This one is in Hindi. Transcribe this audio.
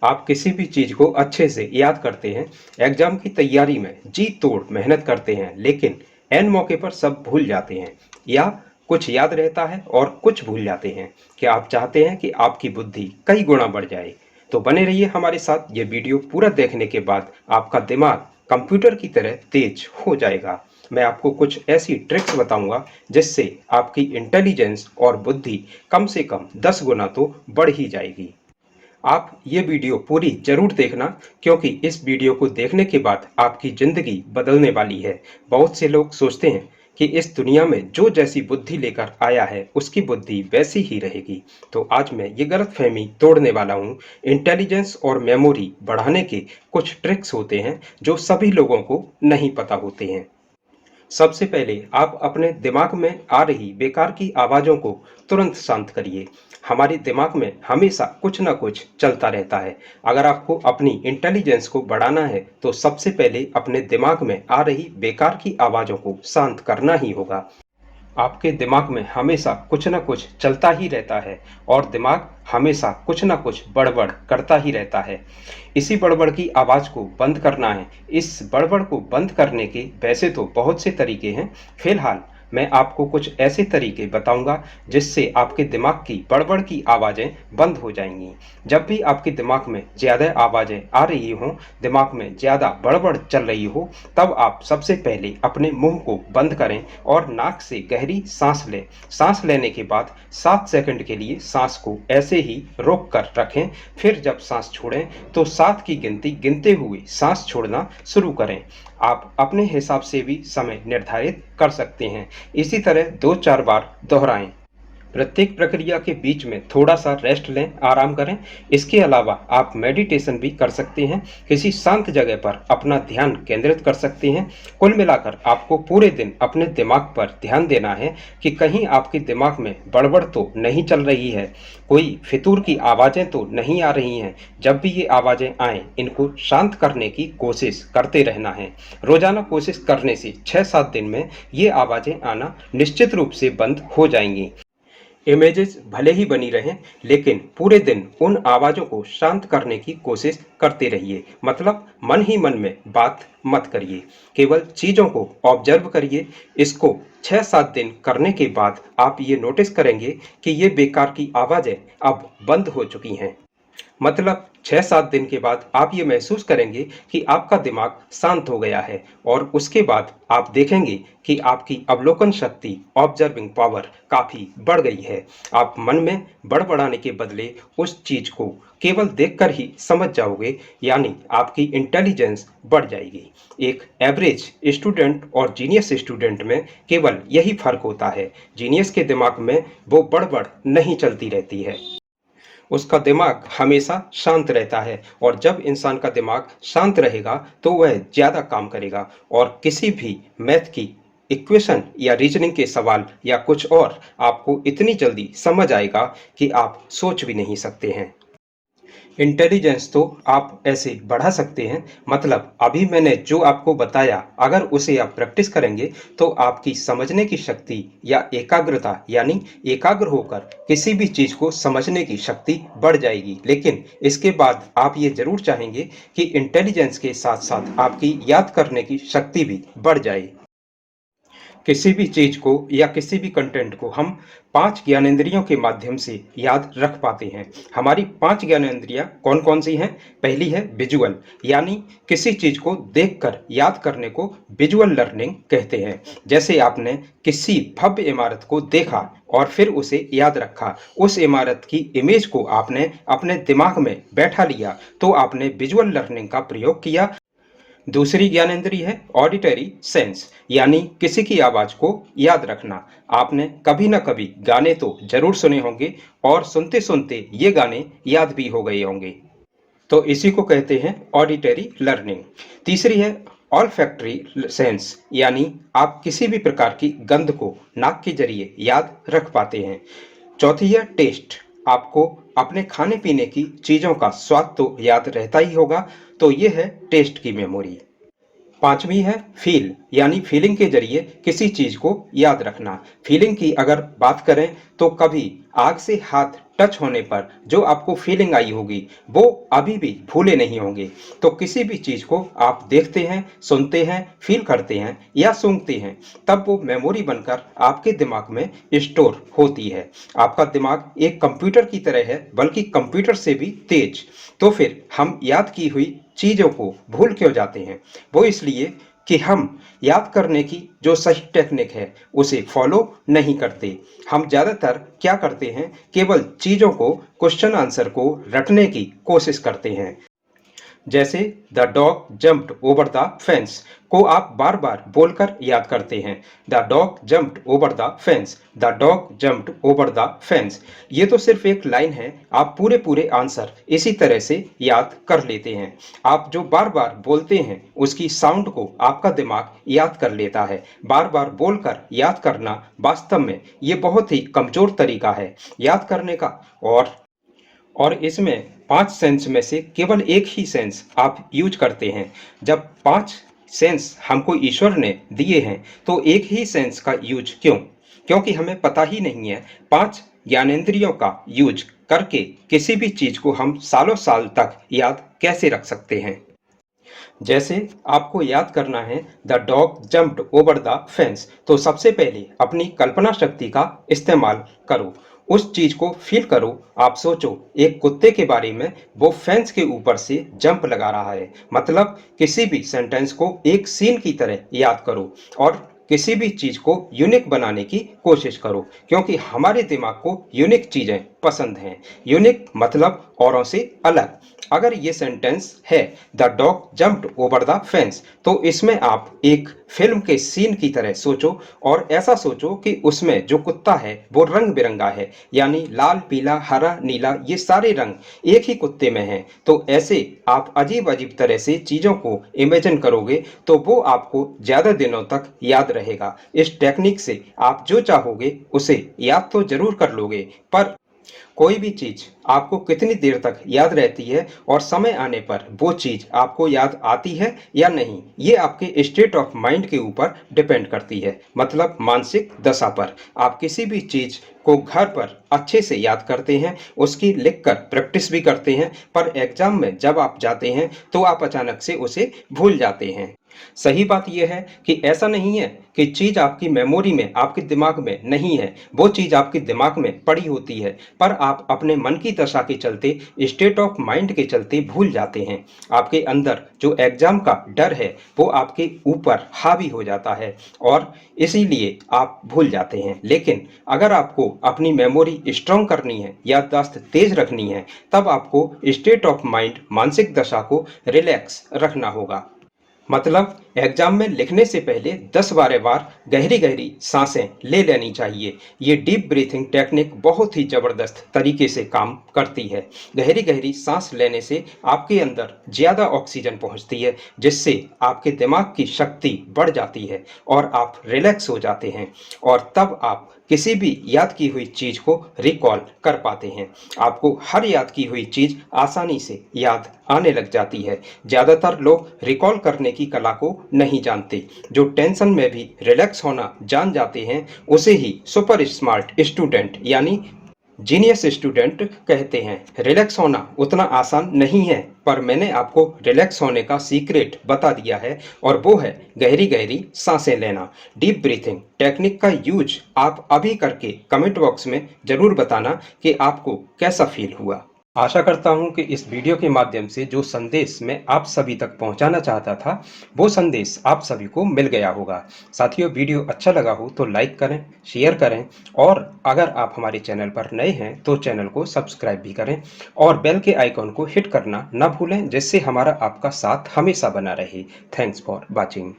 आप किसी भी चीज़ को अच्छे से याद करते हैं, एग्ज़ाम की तैयारी में जी तोड़ मेहनत करते हैं, लेकिन ऐन मौके पर सब भूल जाते हैं या कुछ याद रहता है और कुछ भूल जाते हैं। क्या आप चाहते हैं कि आपकी बुद्धि कई गुना बढ़ जाए? तो बने रहिए हमारे साथ। ये वीडियो पूरा देखने के बाद आपका दिमाग कंप्यूटर की तरह तेज हो जाएगा। मैं आपको कुछ ऐसी ट्रिक्स बताऊंगा जिससे आपकी इंटेलिजेंस और बुद्धि कम से कम 10 गुना तो बढ़ ही जाएगी। आप ये वीडियो पूरी जरूर देखना, क्योंकि इस वीडियो को देखने के बाद आपकी ज़िंदगी बदलने वाली है। बहुत से लोग सोचते हैं कि इस दुनिया में जो जैसी बुद्धि लेकर आया है उसकी बुद्धि वैसी ही रहेगी। तो आज मैं ये गलतफहमी तोड़ने वाला हूँ। इंटेलिजेंस और मेमोरी बढ़ाने के कुछ ट्रिक्स होते हैं जो सभी लोगों को नहीं पता होते हैं। सबसे पहले आप अपने दिमाग में आ रही बेकार की आवाज़ों को तुरंत शांत करिए। हमारे दिमाग में हमेशा कुछ ना कुछ चलता रहता है। अगर आपको अपनी इंटेलिजेंस को बढ़ाना है तो सबसे पहले अपने दिमाग में आ रही बेकार की आवाज़ों को शांत करना ही होगा। आपके दिमाग में हमेशा कुछ ना कुछ चलता ही रहता है और दिमाग हमेशा कुछ ना कुछ बड़बड़ करता ही रहता है। इसी बड़बड़ की आवाज़ को बंद करना है। इस बड़बड़ को बंद करने के वैसे तो बहुत से तरीके हैं, फिलहाल मैं आपको कुछ ऐसे तरीके बताऊंगा जिससे आपके दिमाग की बड़बड़ की आवाज़ें बंद हो जाएंगी। जब भी आपके दिमाग में ज़्यादा आवाज़ें आ रही हों, दिमाग में ज़्यादा बड़बड़ चल रही हो, तब आप सबसे पहले अपने मुंह को बंद करें और नाक से गहरी सांस लें। सांस लेने के बाद 7 सेकंड के लिए सांस को ऐसे ही रोक कर रखें। फिर जब सांस छोड़ें तो 7 की गिनती गिनते हुए सांस छोड़ना शुरू करें। आप अपने हिसाब से भी समय निर्धारित कर सकते हैं। इसी तरह 2-4 बार दोहराएं। प्रत्येक प्रक्रिया के बीच में थोड़ा सा रेस्ट लें, आराम करें। इसके अलावा आप मेडिटेशन भी कर सकते हैं, किसी शांत जगह पर अपना ध्यान केंद्रित कर सकते हैं। कुल मिलाकर आपको पूरे दिन अपने दिमाग पर ध्यान देना है कि कहीं आपके दिमाग में बड़बड़ तो नहीं चल रही है, कोई फितूर की आवाज़ें तो नहीं आ रही हैं। जब भी ये आवाज़ें आएँ, इनको शांत करने की कोशिश करते रहना है। रोज़ाना कोशिश करने से 6-7 दिन में ये आवाज़ें आना निश्चित रूप से बंद हो जाएंगी। इमेजेस भले ही बनी रहें, लेकिन पूरे दिन उन आवाज़ों को शांत करने की कोशिश करते रहिए। मतलब मन ही मन में बात मत करिए, केवल चीज़ों को ऑब्जर्व करिए। इसको 6-7 दिन करने के बाद आप ये नोटिस करेंगे कि ये बेकार की आवाज़ें अब बंद हो चुकी हैं। मतलब 6-7 दिन के बाद आप ये महसूस करेंगे कि आपका दिमाग शांत हो गया है, और उसके बाद आप देखेंगे कि आपकी अवलोकन शक्ति, ऑब्जर्विंग पावर काफ़ी बढ़ गई है। आप मन में बड़बड़ाने के बदले उस चीज़ को केवल देखकर ही समझ जाओगे, यानी आपकी इंटेलिजेंस बढ़ जाएगी। एक एवरेज स्टूडेंट और जीनियस स्टूडेंट में केवल यही फ़र्क होता है। जीनियस के दिमाग में वो बड़बड़ नहीं चलती रहती है, उसका दिमाग हमेशा शांत रहता है। और जब इंसान का दिमाग शांत रहेगा तो वह ज़्यादा काम करेगा और किसी भी मैथ की इक्वेशन या रीजनिंग के सवाल या कुछ और आपको इतनी जल्दी समझ आएगा कि आप सोच भी नहीं सकते हैं। इंटेलिजेंस तो आप ऐसे बढ़ा सकते हैं। मतलब अभी मैंने जो आपको बताया, अगर उसे आप प्रैक्टिस करेंगे तो आपकी समझने की शक्ति या एकाग्रता, यानी एकाग्र होकर किसी भी चीज़ को समझने की शक्ति बढ़ जाएगी। लेकिन इसके बाद आप ये ज़रूर चाहेंगे कि इंटेलिजेंस के साथ साथ आपकी याद करने की शक्ति भी बढ़ जाए। किसी भी चीज़ को या किसी भी कंटेंट को हम 5 ज्ञानेंद्रियों के माध्यम से याद रख पाते हैं। हमारी 5 ज्ञानेंद्रियाँ कौन-कौन सी हैं? पहली है विजुअल, यानी किसी चीज़ को देखकर याद करने को विजुअल लर्निंग कहते हैं। जैसे आपने किसी भव्य इमारत को देखा और फिर उसे याद रखा, उस इमारत की इमेज को आपने अपने दिमाग में बैठा लिया, तो आपने विजुअल लर्निंग का प्रयोग किया। दूसरी ज्ञानेंद्रिय है ऑडिटरी सेंस, यानी किसी की आवाज़ को याद रखना। आपने कभी ना कभी गाने तो जरूर सुने होंगे और सुनते सुनते ये गाने याद भी हो गए होंगे, तो इसी को कहते हैं ऑडिटरी लर्निंग। तीसरी है ऑल्फैक्टरी सेंस, यानी आप किसी भी प्रकार की गंध को नाक के जरिए याद रख पाते हैं। चौथी है टेस्ट, आपको अपने खाने पीने की चीज़ों का स्वाद तो याद रहता ही होगा, तो ये है टेस्ट की मेमोरी। पांचवी है फील, यानी फीलिंग के जरिए किसी चीज़ को याद रखना। फीलिंग की अगर बात करें तो कभी आग से हाथ टच होने पर जो आपको फीलिंग आई होगी वो अभी भी भूले नहीं होंगे। तो किसी भी चीज़ को आप देखते हैं, सुनते हैं, फील करते हैं या सूंघते हैं, तब वो मेमोरी बनकर आपके दिमाग में स्टोर होती है। आपका दिमाग एक कंप्यूटर की तरह है, बल्कि कंप्यूटर से भी तेज। तो फिर हम याद की हुई चीज़ों को भूल क्यों जाते हैं? वो इसलिए कि हम याद करने की जो सही टेक्निक है उसे फॉलो नहीं करते। हम ज़्यादातर क्या करते हैं, केवल चीज़ों को, क्वेश्चन आंसर को रटने की कोशिश करते हैं। जैसे the dog jumped over the fence को आप बार बार बोलकर याद करते हैं। The dog jumped over the fence, the dog jumped over the fence. ये तो सिर्फ एक लाइन है, आप पूरे पूरे आंसर इसी तरह से याद कर लेते हैं। आप जो बार बार बोलते हैं उसकी साउंड को आपका दिमाग याद कर लेता है। बार बार बोलकर याद करना वास्तव में ये बहुत ही कमजोर तरीका है याद करने का। और इसमें 5 सेंस में से केवल एक ही सेंस आप यूज करते हैं। जब 5 सेंस हमको ईश्वर ने दिए हैं तो एक ही सेंस का यूज क्यों? क्योंकि हमें पता ही नहीं है 5 ज्ञानेंद्रियों का यूज करके किसी भी चीज को हम सालों साल तक याद कैसे रख सकते हैं। जैसे आपको याद करना है the dog jumped over the fence, तो सबसे पहले अपनी कल्पना शक्ति का इस्तेमाल करो। उस चीज को फील करो। आप सोचो एक कुत्ते के बारे में, वो फेंस के ऊपर से जंप लगा रहा है। मतलब किसी भी सेंटेंस को एक सीन की तरह याद करो और किसी भी चीज को यूनिक बनाने की कोशिश करो, क्योंकि हमारे दिमाग को यूनिक चीजें पसंद हैं। यूनिक मतलब औरों से अलग। अगर ये सेंटेंस है the dog jumped over the fence, तो इसमें आप एक फिल्म के सीन की तरह सोचो और ऐसा सोचो कि उसमें जो कुत्ता है वो रंग बिरंगा है, यानी लाल, पीला, हरा, नीला, ये सारे रंग एक ही कुत्ते में हैं। तो ऐसे आप अजीब अजीब तरह से चीज़ों को इमेजिन करोगे तो वो आपको ज़्यादा दिनों तक याद रहेगा। इस टेक्निक से आप जो चाहोगे उसे याद तो जरूर कर लोगे, पर कोई भी चीज आपको कितनी देर तक याद रहती है और समय आने पर वो चीज आपको याद आती है या नहीं, ये आपके स्टेट ऑफ माइंड के ऊपर डिपेंड करती है। मतलब मानसिक दशा पर। आप किसी भी चीज को घर पर अच्छे से याद करते हैं, उसकी लिखकर प्रैक्टिस भी करते हैं, पर एग्जाम में जब आप जाते हैं तो आप अचानक से उसे भूल जाते हैं। सही बात यह है कि ऐसा नहीं है कि चीज आपकी मेमोरी में, आपके दिमाग में नहीं है। वो चीज आपके दिमाग में पड़ी होती है, पर आप अपने मन की दशा के चलते, स्टेट ऑफ माइंड के चलते भूल जाते हैं। आपके अंदर जो एग्जाम का डर है वो आपके ऊपर हावी हो जाता है और इसीलिए आप भूल जाते हैं। लेकिन अगर आपको अपनी मेमोरी स्ट्रांग करनी है, याददाश्त तेज रखनी है, तब आपको स्टेट ऑफ माइंड, मानसिक दशा को रिलैक्स रखना होगा। मतलब एग्जाम में लिखने से पहले 10-12 बार गहरी गहरी सांसें ले लेनी चाहिए। ये डीप ब्रीथिंग टेक्निक बहुत ही ज़बरदस्त तरीके से काम करती है। गहरी गहरी सांस लेने से आपके अंदर ज़्यादा ऑक्सीजन पहुंचती है, जिससे आपके दिमाग की शक्ति बढ़ जाती है और आप रिलैक्स हो जाते हैं और तब आप किसी भी याद की हुई चीज को रिकॉल कर पाते हैं। आपको हर याद की हुई चीज आसानी से याद आने लग जाती है। ज्यादातर लोग रिकॉल करने की कला को नहीं जानते। जो टेंशन में भी रिलैक्स होना जान जाते हैं उसे ही सुपर स्मार्ट स्टूडेंट यानी जीनियस स्टूडेंट कहते हैं। रिलैक्स होना उतना आसान नहीं है, पर मैंने आपको रिलैक्स होने का सीक्रेट बता दिया है और वो है गहरी गहरी सांसें लेना। डीप ब्रीथिंग टेक्निक का यूज आप अभी करके कमेंट बॉक्स में जरूर बताना कि आपको कैसा फील हुआ। आशा करता हूं कि इस वीडियो के माध्यम से जो संदेश मैं आप सभी तक पहुंचाना चाहता था वो संदेश आप सभी को मिल गया होगा। साथियों, वीडियो अच्छा लगा हो तो लाइक करें, शेयर करें और अगर आप हमारे चैनल पर नए हैं तो चैनल को सब्सक्राइब भी करें और बेल के आइकॉन को हिट करना ना भूलें, जिससे हमारा आपका साथ हमेशा बना रहे। Thanks for watching.